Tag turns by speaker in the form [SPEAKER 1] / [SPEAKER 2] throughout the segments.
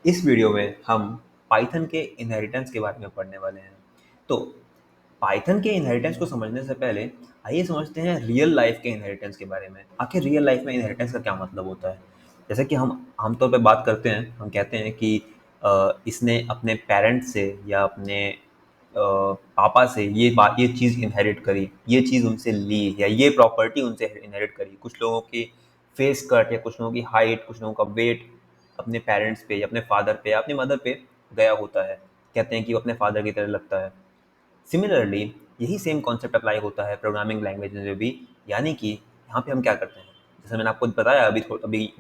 [SPEAKER 1] इस वीडियो में हम पाइथन के इनहेरिटेंस के बारे में पढ़ने वाले हैं। तो पाइथन के इनहेरिटेंस को समझने से पहले आइए समझते हैं रियल लाइफ के इनहेरिटेंस के बारे में। आखिर रियल लाइफ में इनहेरिटेंस का क्या मतलब होता है? जैसे कि हम आमतौर पे बात करते हैं, हम कहते हैं कि इसने अपने पेरेंट्स से या अपने पापा से ये चीज़ इनहेरिट करी, ये चीज़ उनसे ली या ये प्रॉपर्टी उनसे इनहेरिट करी। कुछ लोगों की फेस कट या कुछ लोगों की हाइट, कुछ लोगों का वेट अपने पेरेंट्स पे या अपने फादर पे या अपनी मदर पे गया होता है। कहते हैं कि वो अपने फादर की तरह लगता है। सिमिलरली यही सेम कॉन्सेप्ट अप्लाई होता है प्रोग्रामिंग लैंग्वेज में भी। यानी कि यहाँ पे हम क्या करते हैं, जैसे मैंने आपको बताया अभी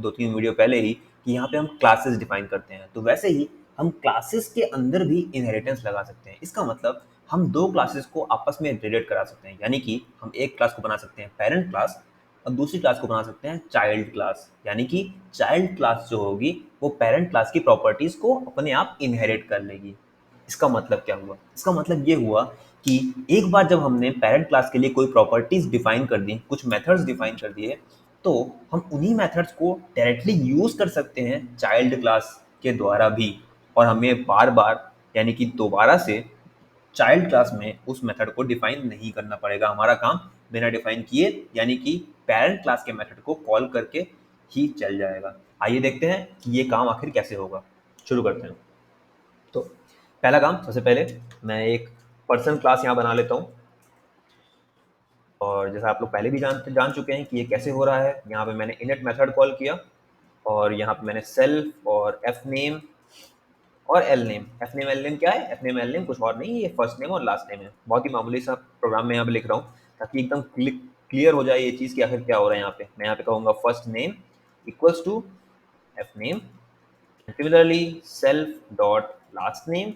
[SPEAKER 1] 2-3 वीडियो पहले ही, कि यहाँ पे हम क्लासेस डिफाइन करते हैं। तो वैसे ही हम क्लासेस के अंदर भी इनहेरिटेंस लगा सकते हैं। इसका मतलब हम दो क्लासेस को आपस में रिलेट करा सकते हैं। यानी कि हम एक क्लास को बना सकते हैं पेरेंट क्लास और दूसरी क्लास को बना सकते हैं चाइल्ड क्लास। यानी कि चाइल्ड क्लास जो होगी वो पेरेंट क्लास की प्रॉपर्टीज को अपने आप इनहेरिट कर लेगी। इसका मतलब क्या हुआ? इसका मतलब ये हुआ कि एक बार जब हमने पेरेंट क्लास के लिए कोई प्रॉपर्टीज डिफाइन कर दी, कुछ मेथड्स डिफाइन कर दिए, तो हम उन्हीं मेथड्स को डायरेक्टली यूज कर सकते हैं चाइल्ड क्लास के द्वारा भी। और हमें बार बार यानी कि दोबारा से चाइल्ड क्लास में उस मेथड को डिफाइन नहीं करना पड़ेगा। हमारा काम बिना डिफाइन किए यानी कि पेरेंट क्लास के मेथड को कॉल करके ही चल जाएगा। आइए देखते हैं कि ये काम आखिर कैसे होगा। शुरू करते हैं। तो पहला काम, सबसे पहले मैं एक पर्सन क्लास यहाँ बना लेता हूँ। और जैसा आप लोग पहले भी जान चुके हैं कि ये कैसे हो रहा है। यहाँ पे मैंने इनिट मेथड कॉल किया और यहाँ पे मैंने सेल्फ और एफ नेम और L name. F name L name क्या है? एफ नेम एल नेम कुछ और नहीं, ये फर्स्ट नेम और लास्ट नेम है। बहुत ही मामूली सा प्रोग्राम में यहाँ पे लिख रहा हूँ ताकि एकदम क्लियर हो जाए ये चीज़ कि आखिर क्या हो रहा है। यहाँ पे मैं यहाँ पे कहूँगा first name equals to f name, similarly self dot last name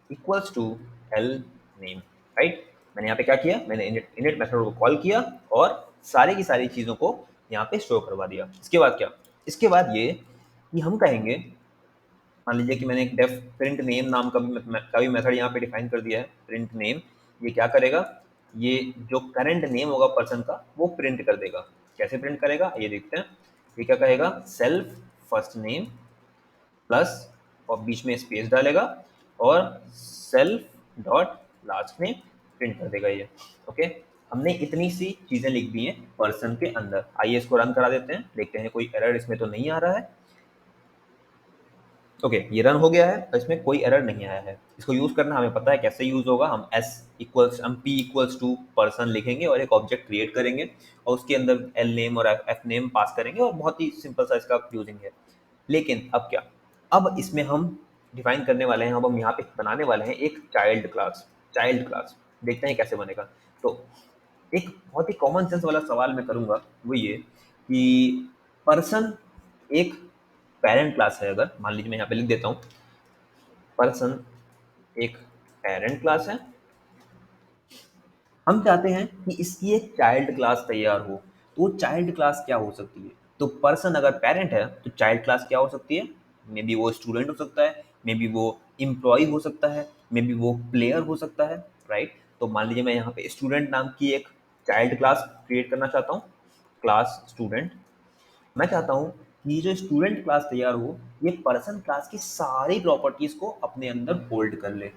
[SPEAKER 1] equals to l name. Right, मैंने यहाँ पे क्या किया, मैंने इनिट मेथड को कॉल किया और सारी की सारी चीज़ों को यहाँ पे स्टोर करवा दिया। इसके बाद क्या? इसके बाद ये कि हम कहेंगे, मान लीजिए कि मैंने एक डेफ प्रिंट नेम नाम का भी मेथड यहाँ पे डिफाइन कर दिया है। प्रिंट नेम ये क्या करेगा, ये जो करंट नेम होगा पर्सन का वो प्रिंट कर देगा। कैसे प्रिंट करेगा ये देखते हैं। ये क्या कहेगा, सेल्फ फर्स्ट नेम प्लस और बीच में स्पेस डालेगा और self dot last name print कर देगा ये। ओके, हमने इतनी सी चीजें लिख दी हैं पर्सन के अंदर। आइए इसको रन करा देते हैं, देखते हैं कोई एरर इसमें तो नहीं आ रहा है। ओके, ये रन हो गया है और इसमें कोई एरर नहीं आया है। इसको यूज करना हमें पता है कैसे यूज होगा। हम p इक्वल्स टू पर्सन लिखेंगे और एक ऑब्जेक्ट क्रिएट करेंगे और उसके अंदर एल नेम और एफ नेम पास करेंगे और बहुत ही सिंपल सा इसका यूजिंग है। लेकिन अब क्या, अब इसमें हम डिफाइन करने वाले हैं, अब हम यहाँ पे बनाने वाले हैं एक चाइल्ड क्लास। चाइल्ड क्लास देखते हैं कैसे बनेगा। तो एक बहुत ही कॉमन सेंस वाला सवाल मैं करूंगा, वो ये कि पर्सन एक पेरेंट क्लास है। अगर मान लीजिए मैं यहाँ पे लिख देता हूँ पर्सन एक पेरेंट क्लास है, हम चाहते हैं कि इसकी एक चाइल्ड क्लास तैयार हो। तो वो चाइल्ड क्लास क्या हो सकती है? तो पर्सन अगर पेरेंट है तो चाइल्ड क्लास क्या हो सकती है? मे बी वो स्टूडेंट हो सकता है, मे बी वो एम्प्लॉय हो सकता है, मे बी वो प्लेयर हो सकता है। राइट, तो मान लीजिए मैं यहाँ पे स्टूडेंट नाम की एक चाइल्ड क्लास क्रिएट करना चाहता हूँ, क्लास स्टूडेंट। मैं चाहता हूँ कि ये जो स्टूडेंट क्लास तैयार हो ये पर्सन क्लास की सारी प्रॉपर्टीज को अपने अंदर होल्ड कर ले।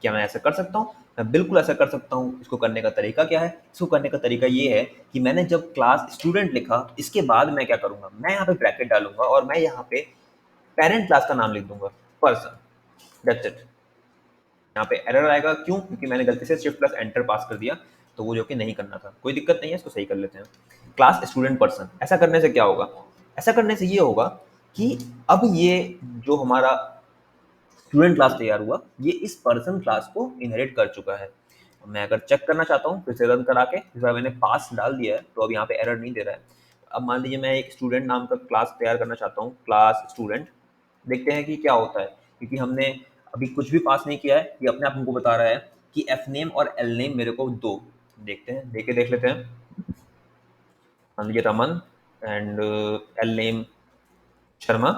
[SPEAKER 1] क्या मैं ऐसा कर सकता हूँ? मैं बिल्कुल ऐसा कर सकता हूँ। इसको करने का तरीका क्या है? इसको करने का तरीका ये है कि मैंने जब क्लास स्टूडेंट लिखा, इसके बाद मैं क्या करूंगा, मैं यहाँ पे ब्रैकेट डालूंगा और मैं यहाँ पे पेरेंट क्लास का नाम लिख दूंगा पर्सन। That's it. यहाँ पे एरर आएगा, क्यों? क्योंकि मैंने गलती से शिफ्ट प्लस एंटर पास कर दिया, तो वो जो कि नहीं करना था। कोई दिक्कत नहीं है, इसको सही कर लेते हैं। क्लास स्टूडेंट पर्सन, ऐसा करने से क्या होगा? ऐसा करने से ये होगा कि अब ये जो हमारा स्टूडेंट क्लास तैयार हुआ ये इस पर्सन क्लास को इनहेरिट कर चुका है। मैं अगर चेक करना चाहता हूँ फिर से रन करा के, इस बार मैंने पास डाल दिया है तो अब यहाँ पे एरर नहीं दे रहा है। अब मान लीजिए मैं एक स्टूडेंट नाम का क्लास तैयार करना चाहता हूँ, क्लास स्टूडेंट। देखते हैं कि क्या होता है, क्योंकि हमने अभी कुछ भी पास नहीं किया है। ये अपने आप हमको बता रहा है कि एफ नेम और एल नेम मेरे को दो। देखते हैं, देख लेते हैं। मान लीजिए Raman and L name Sharma.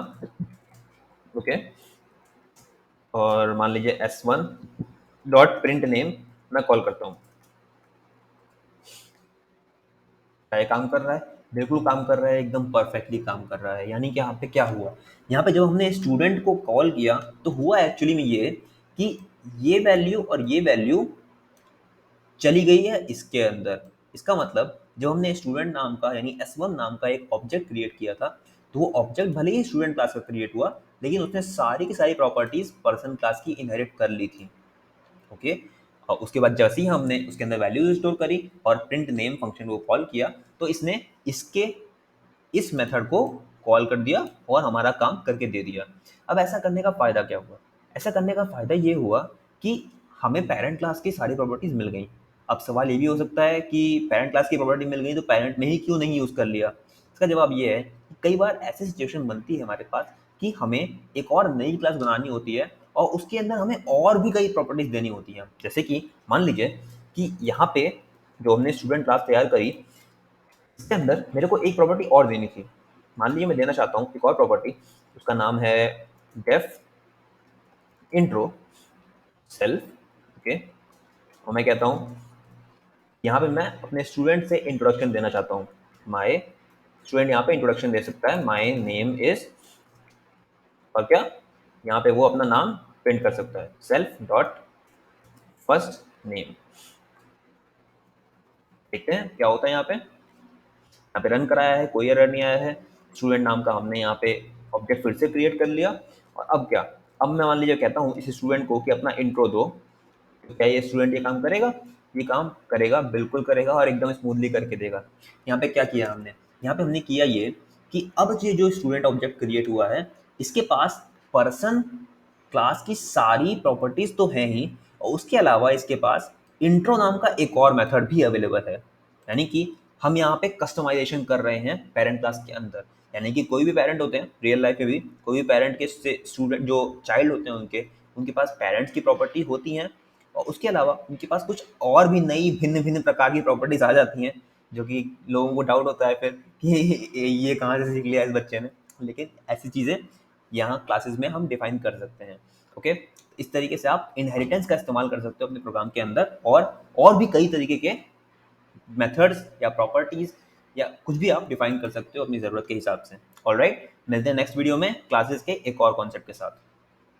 [SPEAKER 1] Okay, और मान लीजिए S1 डॉट प्रिंट नेम मैं कॉल करता हूँ। क्या ये काम कर रहा है? बिल्कुल काम कर रहा है, एकदम परफेक्टली काम कर रहा है। यानी कि यहाँ पे क्या हुआ, यहाँ पे जब हमने स्टूडेंट को कॉल किया तो हुआ एक्चुअली में ये कि ये वैल्यू और ये वैल्यू चली गई है इसके अंदर। इसका मतलब जब हमने स्टूडेंट नाम का यानी S1 नाम का एक ऑब्जेक्ट क्रिएट किया था, तो वो ऑब्जेक्ट भले ही स्टूडेंट क्लास का क्रिएट हुआ, लेकिन उसने सारी की सारी प्रॉपर्टीज पर्सन क्लास की इनहेरिट कर ली थी। ओके, और उसके बाद जैसे ही हमने उसके अंदर वैल्यूज स्टोर करी और प्रिंट नेम फंक्शन को कॉल किया, तो इसने इसके इस मेथड को कॉल कर दिया और हमारा काम करके दे दिया। अब ऐसा करने का फ़ायदा क्या हुआ? ऐसा करने का फ़ायदा ये हुआ कि हमें पैरेंट क्लास की सारी प्रॉपर्टीज़ मिल गई। अब सवाल ये भी हो सकता है कि पैरेंट क्लास की प्रॉपर्टी मिल गई तो पैरेंट ने ही क्यों नहीं यूज़ कर लिया? इसका जवाब ये है कि कई बार ऐसी सिचुएशन बनती है हमारे पास कि हमें एक और नई क्लास बनानी होती है और उसके अंदर हमें और भी कई प्रॉपर्टीज़ देनी होती हैं। जैसे कि मान लीजिए कि यहाँ पे जो हमने स्टूडेंट क्लास तैयार करी, इसके अंदर मेरे को एक प्रॉपर्टी और देनी थी। मान लीजिए मैं देना चाहता हूँ एक और प्रॉपर्टी, उसका नाम है डेफ इंट्रो सेल्फ। ओके, और मैं कहता हूँ यहाँ पे मैं अपने स्टूडेंट से इंट्रोडक्शन देना चाहता हूँ। माय स्टूडेंट यहाँ पे इंट्रोडक्शन दे सकता है, माय नेम इज, और क्या यहाँ पे वो अपना नाम प्रिंट कर सकता है, सेल्फ डॉट फर्स्ट नेम। देखते हैं क्या होता है यहाँ पे रन कराया है, कोई एरर नहीं आया है। स्टूडेंट नाम का हमने यहाँ पे ऑब्जेक्ट फिर से क्रिएट कर लिया। और अब क्या, अब मैं मान लीजिए कहता हूँ इस स्टूडेंट को कि अपना इंट्रो दो, तो क्या ये स्टूडेंट ये काम करेगा? ये काम करेगा, बिल्कुल करेगा और एकदम स्मूथली करके देगा। यहाँ पे क्या किया हमने, यहाँ पे हमने किया ये कि अब ये जो स्टूडेंट ऑब्जेक्ट क्रिएट हुआ है, इसके पास पर्सन क्लास की सारी प्रॉपर्टीज तो हैं ही, और उसके अलावा इसके पास इंट्रो नाम का एक और मेथड भी अवेलेबल है। यानी कि हम यहाँ पे कस्टमाइजेशन कर रहे हैं पेरेंट क्लास के अंदर। यानी कि कोई भी पेरेंट होते हैं रियल लाइफ में भी, कोई भी पेरेंट के स्टूडेंट जो चाइल्ड होते हैं उनके उनके पास पेरेंट्स की प्रॉपर्टी होती हैं, और उसके अलावा उनके पास कुछ और भी नई भिन्न भिन्न प्रकार की प्रॉपर्टीज आ जाती हैं, जो कि लोगों को डाउट होता है फिर कि ये कहाँ से सीख लिया इस बच्चे ने। लेकिन ऐसी चीज़ें यहाँ क्लासेस में हम डिफाइन कर सकते हैं। ओके, इस तरीके से आप इनहेरिटेंस का इस्तेमाल कर सकते हो अपने प्रोग्राम के अंदर, और भी कई तरीके के मेथड्स या प्रॉपर्टीज या कुछ भी आप डिफाइन कर सकते हो अपनी ज़रूरत के हिसाब से। ऑलराइट, मिलते हैं नेक्स्ट वीडियो में क्लासेस के एक और कॉन्सेप्ट के साथ।